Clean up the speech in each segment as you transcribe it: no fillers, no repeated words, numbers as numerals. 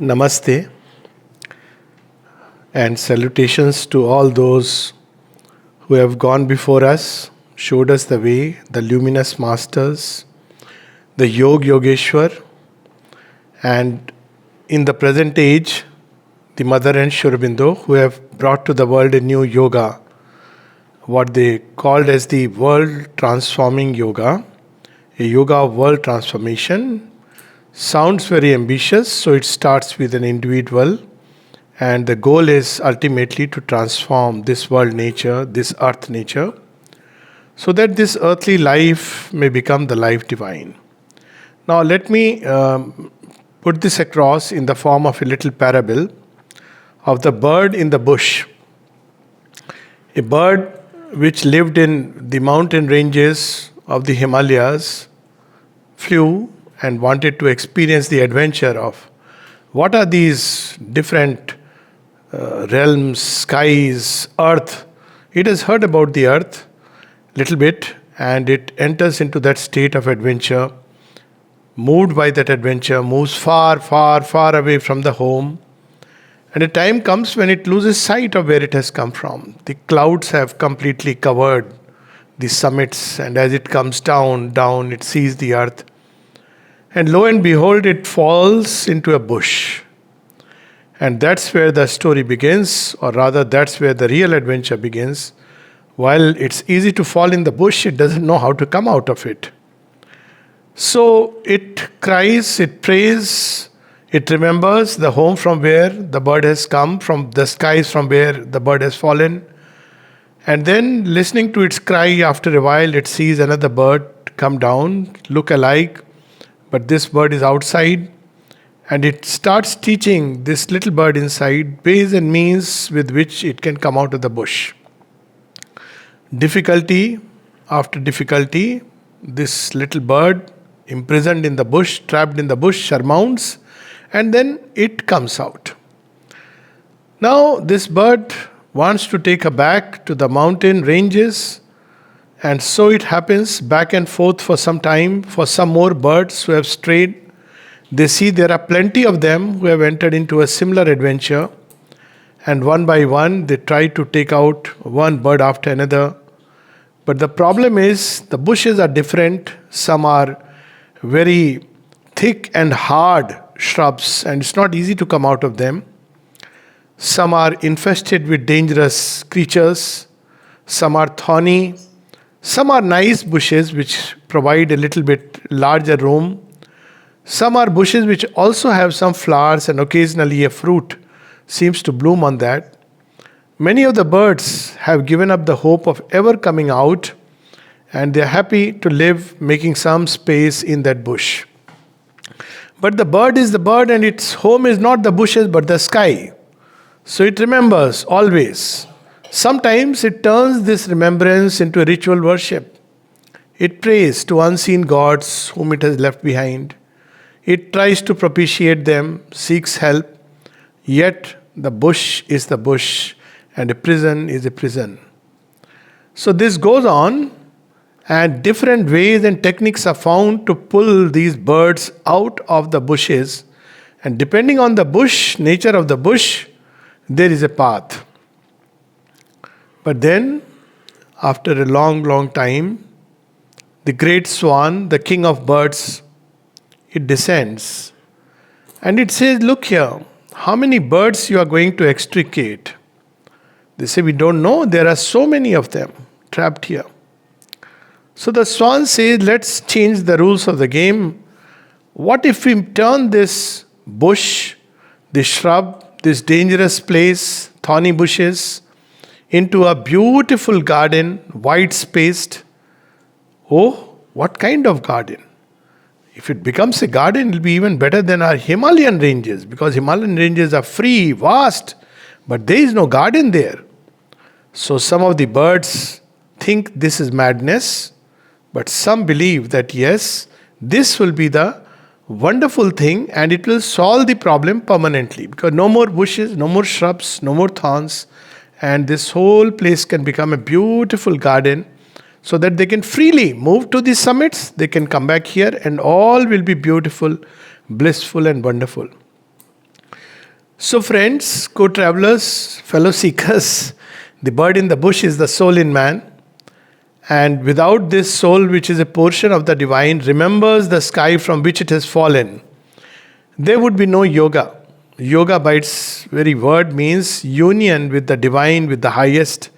Namaste and salutations to all those who have gone before us, showed us the way, the luminous masters, the Yogeshwar, and in the present age, the Mother and Sri Aurobindo, who have brought to the world a new yoga, what they called as the world transforming yoga, a yoga of world transformation. Sounds very ambitious, so it starts with an individual, and the goal is ultimately to transform this world nature, this earth nature, so that this earthly life may become the life divine. Now, let me put this across in the form of a little parable of the bird in the bush. A bird which lived in the mountain ranges of the Himalayas flew and wanted to experience the adventure of what are these different realms, skies, earth. It has heard about the earth a little bit, and it enters into that state of adventure, moved by that adventure, moves far, far, far away from the home. And a time comes when it loses sight of where it has come from. The clouds have completely covered the summits, and as it comes down, it sees the earth. And lo and behold, it falls into a bush. And that's where the story begins, or rather, that's where the real adventure begins. While it's easy to fall in the bush, it doesn't know how to come out of it. So it cries, it prays, it remembers the home from where the bird has come, from the skies from where the bird has fallen. And then, listening to its cry, after a while, it sees another bird come down, look alike. But this bird is outside, and it starts teaching this little bird inside ways and means with which it can come out of the bush. Difficulty after difficulty, this little bird, imprisoned in the bush, trapped in the bush, surmounts, and then it comes out. Now, this bird wants to take her back to the mountain ranges. And so it happens back and forth for some time, for some more birds who have strayed. They see there are plenty of them who have entered into a similar adventure. And one by one, they try to take out one bird after another. But the problem is, the bushes are different. Some are very thick and hard shrubs, and it's not easy to come out of them. Some are infested with dangerous creatures. Some are thorny. Some are nice bushes which provide a little bit larger room. Some are bushes which also have some flowers, and occasionally a fruit seems to bloom on that. Many of the birds have given up the hope of ever coming out, and they are happy to live making some space in that bush. But the bird is the bird, and its home is not the bushes but the sky. So it remembers always. Sometimes it turns this remembrance into a ritual worship. It prays to unseen gods whom it has left behind. It tries to propitiate them, seeks help. Yet the bush is the bush, and a prison is a prison. So this goes on, and different ways and techniques are found to pull these birds out of the bushes. And depending on the bush, nature of the bush, there is a path. But then, after a long, long time, the great swan, the king of birds, it descends. And it says, look here, how many birds you are going to extricate? They say, we don't know, there are so many of them trapped here. So the swan says, let's change the rules of the game. What if we turn this bush, this shrub, this dangerous place, thorny bushes, into a beautiful garden, wide-spaced? Oh, what kind of garden? If it becomes a garden, it will be even better than our Himalayan ranges, because Himalayan ranges are free, vast, but there is no garden there. So some of the birds think this is madness, but some believe that yes, this will be the wonderful thing, and it will solve the problem permanently, because no more bushes, no more shrubs, no more thorns, and this whole place can become a beautiful garden, so that they can freely move to the summits, they can come back here, and all will be beautiful, blissful and wonderful. So, friends, co travelers, fellow seekers, the bird in the bush is the soul in man. And without this soul, which is a portion of the divine, remembers the sky from which it has fallen, there would be no yoga. Yoga, by its very word, means union with the divine, with the highest.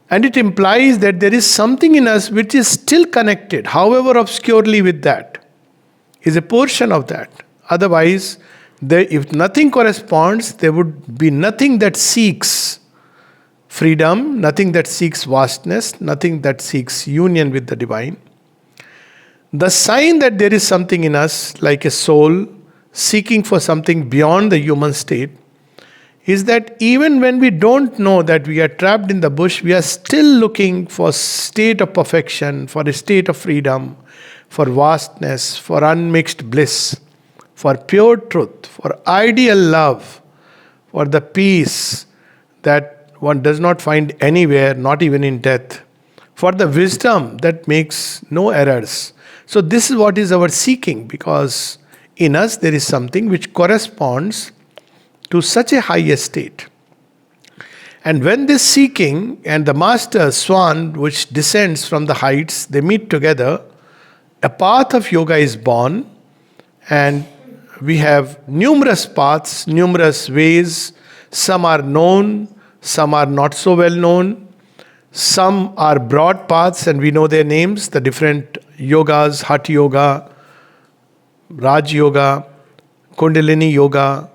And it implies that there is something in us which is still connected, however obscurely, with that, is a portion of that. Otherwise, if nothing corresponds, there would be nothing that seeks freedom, nothing that seeks vastness, nothing that seeks union with the divine. The sign that there is something in us, like a soul seeking for something beyond the human state, is that even when we don't know that we are trapped in the bush, we are still looking for state of perfection, for a state of freedom, for vastness, for unmixed bliss, for pure truth, for ideal love, for the peace that one does not find anywhere, not even in death, for the wisdom that makes no errors. So this is what is our seeking, because in us there is something which corresponds to such a high state. And when this seeking and the master swan which descends from the heights, they meet together, a path of yoga is born, and we have numerous paths, numerous ways. Some are known, some are not so well known. Some are broad paths and we know their names, the different yogas, Hatha Yoga, Raj Yoga, Kundalini Yoga,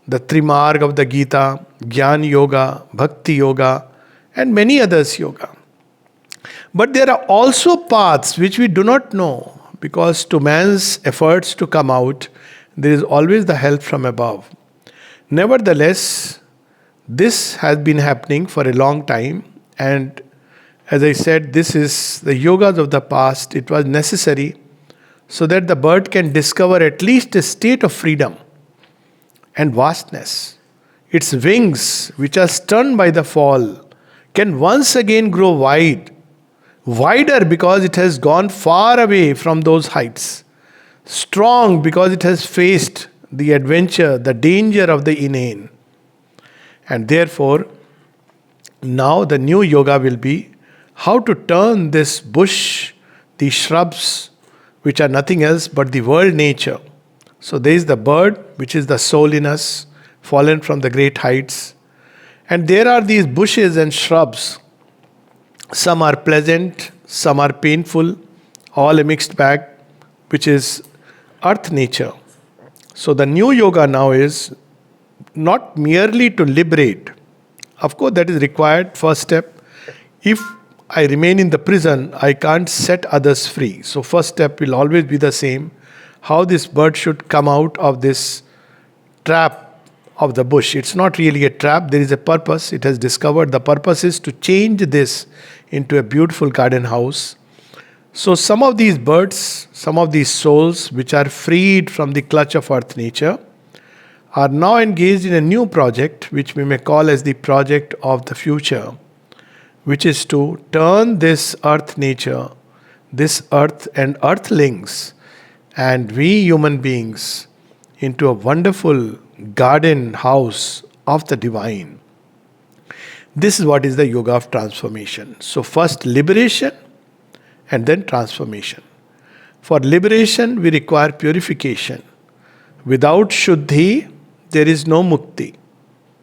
the Trimarg of the Gita, Jnana Yoga, Bhakti Yoga, and many others yoga. But there are also paths which we do not know, because to man's efforts to come out, there is always the help from above. Nevertheless, this has been happening for a long time, and as I said, this is the yogas of the past. It was necessary so that the bird can discover at least a state of freedom and vastness. Its wings, which are stunned by the fall, can once again grow wider because it has gone far away from those heights, strong because it has faced the adventure, the danger of the inane. And therefore, now the new yoga will be how to turn this bush, these shrubs, which are nothing else but the world nature. So there is the bird, which is the soul in us, fallen from the great heights. And there are these bushes and shrubs. Some are pleasant, some are painful, all a mixed bag, which is earth nature. So the new yoga now is not merely to liberate. Of course, that is required, first step. If I remain in the prison, I can't set others free. So first step will always be the same. How this bird should come out of this trap of the bush. It's not really a trap, there is a purpose. It has discovered the purpose is to change this into a beautiful garden house. So some of these birds, some of these souls which are freed from the clutch of earth nature, are now engaged in a new project which we may call as the project of the future, which is to turn this earth nature, this earth and earthlings, and we human beings into a wonderful garden house of the divine. This is what is the yoga of transformation. So first liberation and then transformation. For liberation we require purification. Without Shuddhi, there is no Mukti.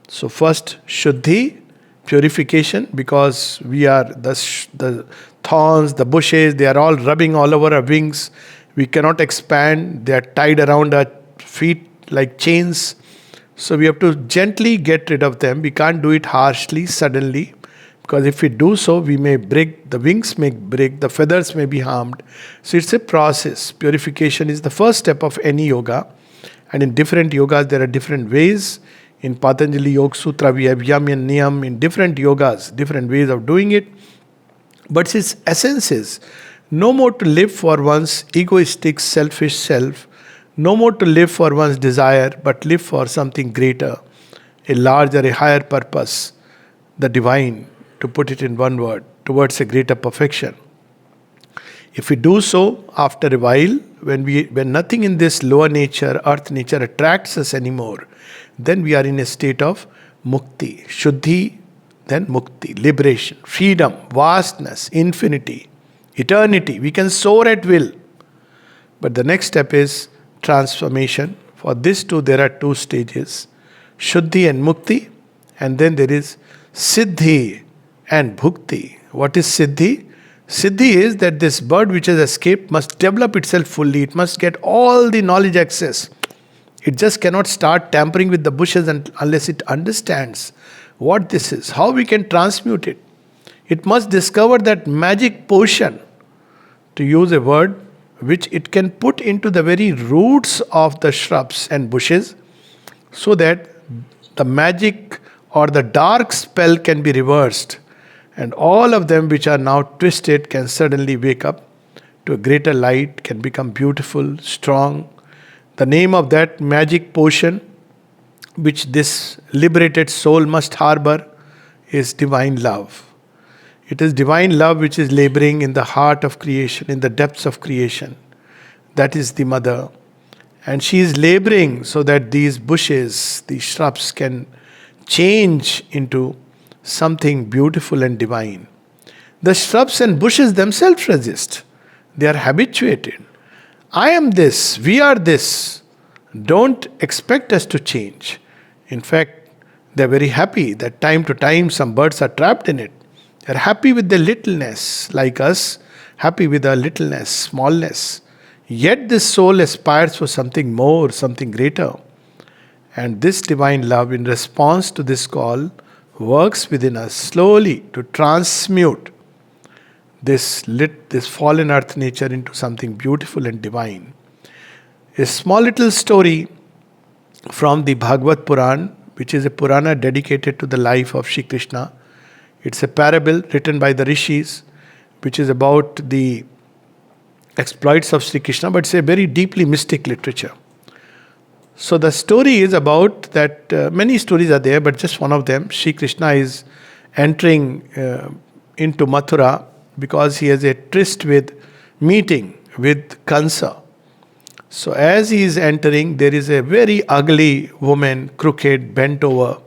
So first Shuddhi, purification, because we are the thorns, the bushes, they are all rubbing all over our wings. We cannot expand. They are tied around our feet like chains. So we have to gently get rid of them. We can't do it harshly, suddenly. Because if we do so, we may break, the wings may break, the feathers may be harmed. So it's a process. Purification is the first step of any yoga. And in different yogas, there are different ways. In Patanjali Yoga Sutra, we have Yam and Niyam. In different yogas, different ways of doing it. But its essence is no more to live for one's egoistic, selfish self. No more to live for one's desire, but live for something greater, a larger, a higher purpose, the divine, to put it in one word, towards a greater perfection. If we do so, after a while, when nothing in this lower nature, earth nature attracts us anymore, then we are in a state of mukti. Shuddhi, then mukti, liberation, freedom, vastness, infinity, eternity. We can soar at will. But the next step is transformation. For this too, there are two stages, Shuddhi and Mukti, and then there is Siddhi and Bhukti. What is Siddhi? Siddhi is that this bird which has escaped must develop itself fully. It must get all the knowledge access. It just cannot start tampering with the bushes unless it understands what this is, how we can transmute it. It must discover that magic potion, to use a word, which it can put into the very roots of the shrubs and bushes, so that the magic or the dark spell can be reversed, and all of them which are now twisted can suddenly wake up to a greater light, can become beautiful, strong. The name of that magic potion which this liberated soul must harbor is divine love. It is divine love which is laboring in the heart of creation, in the depths of creation. That is the mother. And she is laboring so that these bushes, these shrubs can change into something beautiful and divine. The shrubs and bushes themselves resist. They are habituated. I am this, we are this. Don't expect us to change. In fact, they are very happy that time to time some birds are trapped in it. They are happy with their littleness, like us, happy with our littleness, smallness. Yet this soul aspires for something more, something greater. And this divine love, in response to this call, works within us slowly to transmute this fallen earth nature into something beautiful and divine. A small little story from the Bhagavad Puran, which is a Purana dedicated to the life of Shri Krishna. It's a parable written by the rishis, which is about the exploits of Sri Krishna, but it's a very deeply mystic literature. So the story is about that, many stories are there, but just one of them, Sri Krishna is entering into Mathura because he has a tryst meeting with Kansa. So as he is entering, there is a very ugly woman, crooked, bent over.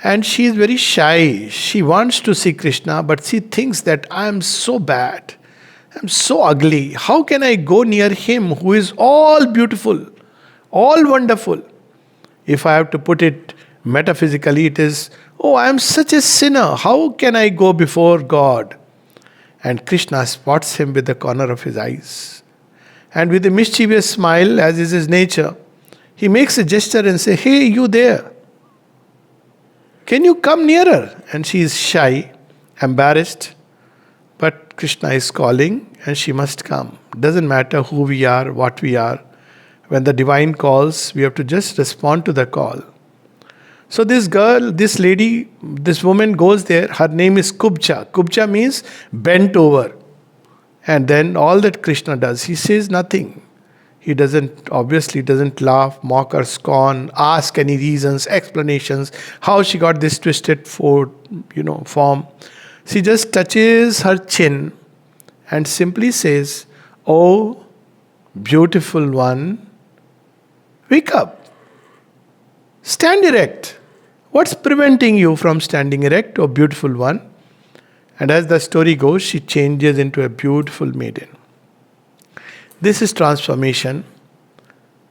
And she is very shy. She wants to see Krishna, but she thinks that I am so bad. I am so ugly. How can I go near him who is all beautiful, all wonderful? If I have to put it metaphysically, it is, oh, I am such a sinner. How can I go before God? And Krishna spots him with the corner of his eyes. And with a mischievous smile, as is his nature, he makes a gesture and says, hey, you there. Can you come nearer? And she is shy, embarrassed. But Krishna is calling and she must come. Doesn't matter who we are, what we are. When the divine calls, we have to just respond to the call. So this girl, this lady, this woman goes there. Her name is Kubja. Kubja means bent over. And then all that Krishna does, he says nothing. He obviously doesn't laugh, mock or scorn, ask any reasons, explanations, how she got this twisted form. She just touches her chin and simply says, oh, beautiful one, wake up. Stand erect. What's preventing you from standing erect, oh beautiful one? And as the story goes, she changes into a beautiful maiden. This is transformation.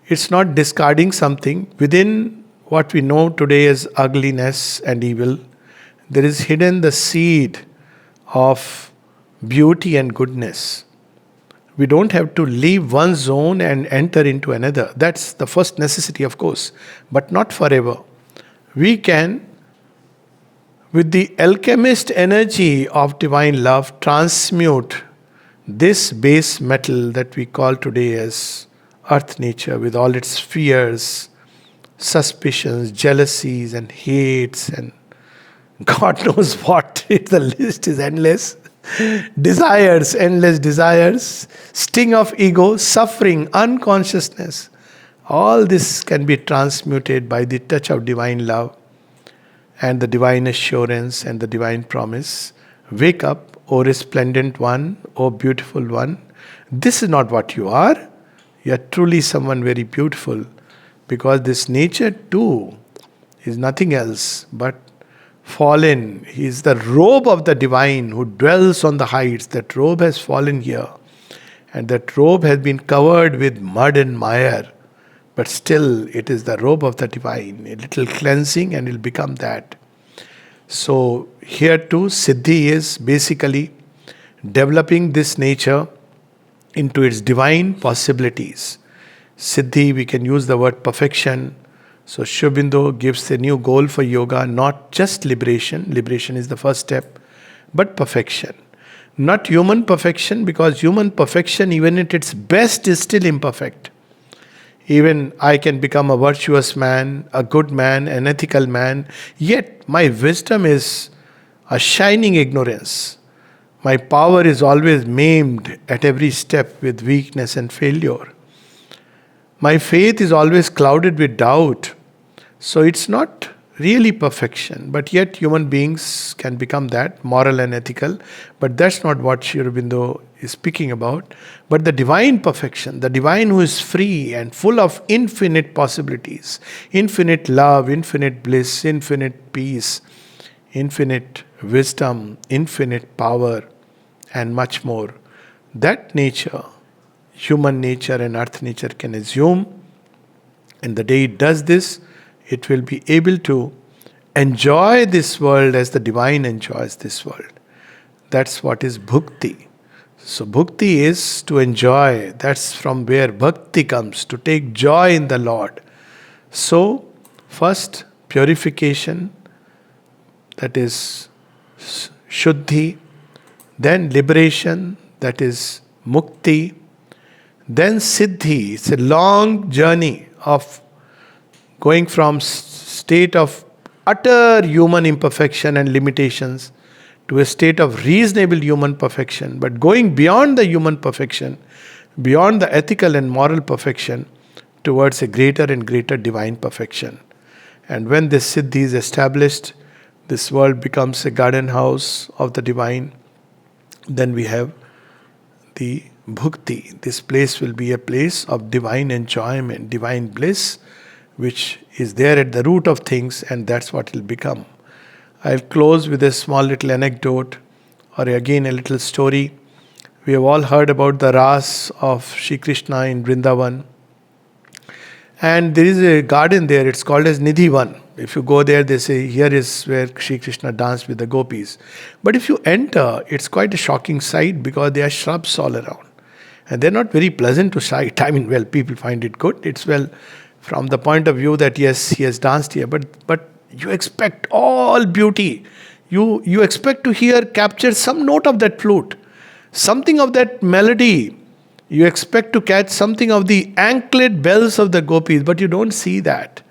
It's not discarding something. Within what we know today as ugliness and evil, there is hidden the seed of beauty and goodness. We don't have to leave one zone and enter into another. That's the first necessity, of course, but not forever. We can, with the alchemist energy of divine love, transmute this base metal that we call today as earth nature, with all its fears, suspicions, jealousies and hates and God knows what. The list is endless. Desires, endless desires, sting of ego, suffering, unconsciousness. All this can be transmuted by the touch of divine love and the divine assurance and the divine promise. Wake up, O resplendent one, O beautiful one. This is not what you are. You are truly someone very beautiful. Because this nature too is nothing else but fallen. He is the robe of the divine who dwells on the heights. That robe has fallen here. And that robe has been covered with mud and mire. But still, it is the robe of the divine. A little cleansing and it will become that. So, here too, Siddhi is basically developing this nature into its divine possibilities. Siddhi, we can use the word perfection. So Sri Aurobindo gives a new goal for yoga, not just liberation. Liberation is the first step, but perfection. Not human perfection, because human perfection, even at its best, is still imperfect. Even I can become a virtuous man, a good man, an ethical man, yet my wisdom is a shining ignorance. My power is always maimed at every step with weakness and failure. My faith is always clouded with doubt. So it's not really perfection, but yet human beings can become that, moral and ethical. But that's not what Sri Aurobindo is speaking about. But the divine perfection, the divine who is free and full of infinite possibilities, infinite love, infinite bliss, infinite peace, infinite wisdom, infinite power, and much more. That nature, human nature and earth nature can assume, and the day it does this, it will be able to enjoy this world as the divine enjoys this world. That's what is bhukti. So bhukti is to enjoy. That's from where bhakti comes, to take joy in the Lord. So, first purification, that is shuddhi, then liberation, that is mukti, then siddhi. It's a long journey of going from state of utter human imperfection and limitations to a state of reasonable human perfection, but going beyond the human perfection, beyond the ethical and moral perfection, towards a greater and greater divine perfection. And when this siddhi is established, this world becomes a garden house of the divine. Then we have the bhukti. This place will be a place of divine enjoyment, divine bliss, which is there at the root of things, and that's what it will become. I'll close with a small little anecdote, or again a little story. We have all heard about the Ras of Sri Krishna in Vrindavan. And there is a garden there, it's called as Nidhivan. If you go there, they say, here is where Sri Krishna danced with the gopis. But if you enter, it's quite a shocking sight because there are shrubs all around. And they're not very pleasant to sight. I mean, well, people find it good. It's well from the point of view that yes, he has danced here, but you expect all beauty. You expect to hear capture some note of that flute, something of that melody. You expect to catch something of the anklet bells of the gopis, but you don't see that.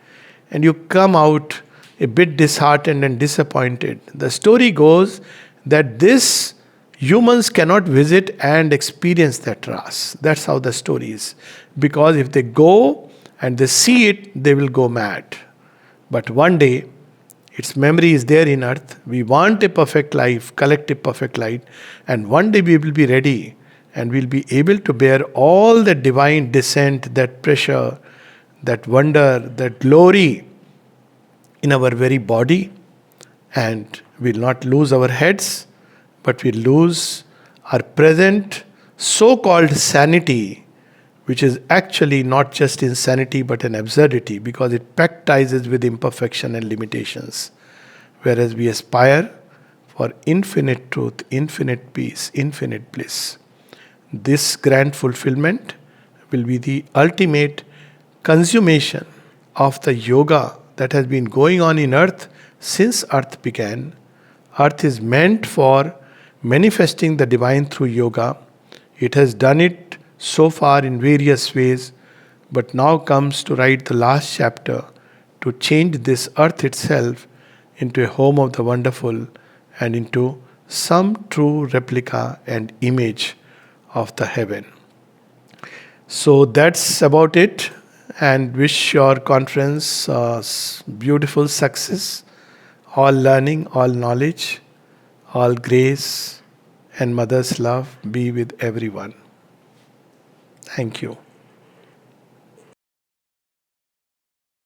And you come out a bit disheartened and disappointed. The story goes that this humans cannot visit and experience that ras. That's how the story is. Because if they go and they see it, they will go mad. But one day, its memory is there in earth. We want a perfect life, collective perfect life. And one day we will be ready and we'll be able to bear all that divine descent, that pressure, that wonder, that glory in our very body. And we'll not lose our heads, but we'll lose our present so-called sanity, which is actually not just insanity but an absurdity, because it pactizes with imperfection and limitations. Whereas we aspire for infinite truth, infinite peace, infinite bliss. This grand fulfillment will be the ultimate consummation of the yoga that has been going on in earth since earth began. Earth is meant for manifesting the divine through yoga. It has done it so far in various ways, but now comes to write the last chapter to change this earth itself into a home of the wonderful and into some true replica and image of the heaven. So that's about it, and wish your conference beautiful success, all learning, all knowledge, all grace and mother's love be with everyone. Thank you.